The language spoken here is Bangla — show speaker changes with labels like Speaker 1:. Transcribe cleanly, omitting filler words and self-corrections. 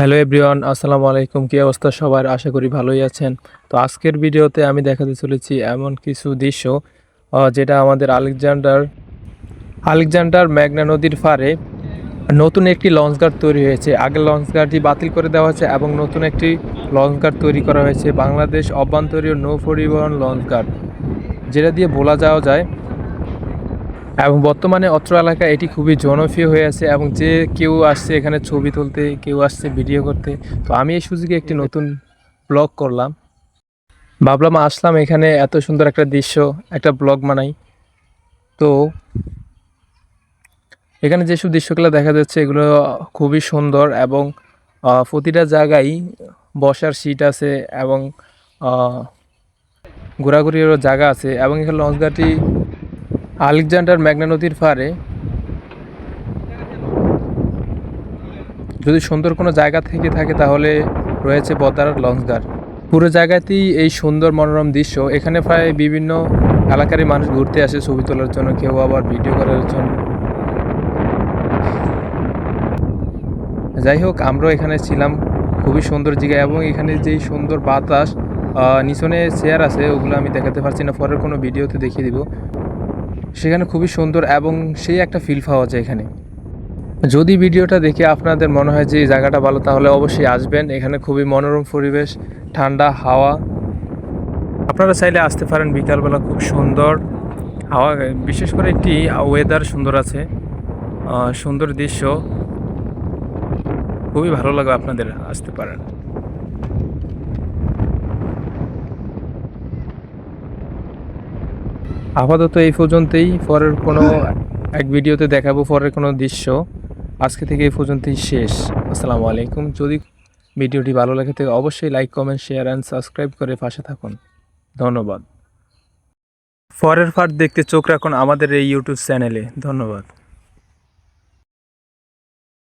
Speaker 1: হ্যালো এভরিওয়ান, আসসালামু আলাইকুম। কী অবস্থা সবার? আশা করি ভালোই আছেন। তো আজকের ভিডিওতে আমি দেখাতে চলেছি এমন কিছু দৃশ্য যেটা আমাদের আলেকজান্ডার মেঘনা নদীর পাড়ে নতুন একটি লঞ্চঘাট তৈরি হয়েছে। আগের লঞ্চঘাটটি বাতিল করে দেওয়া হয়েছে এবং নতুন একটি লঞ্চঘাট তৈরি করা হয়েছে, বাংলাদেশ অভ্যন্তরীণ নৌ পরিবহন লঞ্চঘাট, যেটা দিয়ে বলা যাওয়া যায়। এবং বর্তমানে অত্র এলাকায় এটি খুবই জনপ্রিয় হয়ে আছে এবং যে কেউ আসছে এখানে ছবি তুলতে, কেউ আসছে ভিডিও করতে। তো আমি এই সুযোগে একটি নতুন ব্লগ করলাম, ভাবলাম আসলাম এখানে এত সুন্দর একটা দৃশ্য, একটা ব্লগ বানাই। তো এখানে যেসব দৃশ্যগুলো দেখা যাচ্ছে এগুলো খুবই সুন্দর এবং প্রতিটা জায়গায় বসার সিট আছে এবং ঘোরাঘুরিরও জায়গা আছে। এবং এখানে লঞ্চঘাটটি আলেকজান্ডার মেঘনা নদীর পাড়ে। যদি সুন্দর কোনো জায়গা থেকে থাকে তাহলে রয়েছে বদার লঞ্চঘাট। পুরো জায়গাতেই এই সুন্দর মনোরম দৃশ্য। এখানে প্রায় বিভিন্ন এলাকারই মানুষ ঘুরতে আসে ছবি তোলার জন্য, কেউ আবার ভিডিও করার জন্য। যাই হোক, আমরাও এখানে ছিলাম, খুবই সুন্দর জায়গা এবং এখানে যেই সুন্দর বাতাস, নিচনে চেয়ার আছে, ওগুলো আমি দেখাতে পারছি না, পরের কোনো ভিডিওতে দেখিয়ে দিব। সেখানে খুবই সুন্দর এবং সেই একটা ফিল পাওয়া যায় এখানে। যদি ভিডিওটা দেখে আপনাদের মনে হয় যে এই জায়গাটা ভালো, তাহলে অবশ্যই আসবেন। এখানে খুবই মনোরম পরিবেশ, ঠান্ডা হাওয়া। আপনারা চাইলে আসতে পারেন, বিকালবেলা খুব সুন্দর হাওয়া, বিশেষ করে একটি ওয়েদার সুন্দর আছে, সুন্দর দৃশ্য, খুবই ভালো লাগবে, আপনাদের আসতে পারেন। আপাতত এই পর্যন্তই, পরের কোনো এক ভিডিওতে দেখাবো পরের কোনো দৃশ্য। আজকে থেকে এই পর্যন্তই শেষ। আসসালামু আলাইকুম। যদি ভিডিওটি ভালো লাগে থাকে অবশ্যই like, comment, share and subscribe করে পাশে থাকুন। ধন্যবাদ। পরের পার্ট দেখতে চোখ রাখুন আমাদের এই ইউটিউব চ্যানেলে। ধন্যবাদ।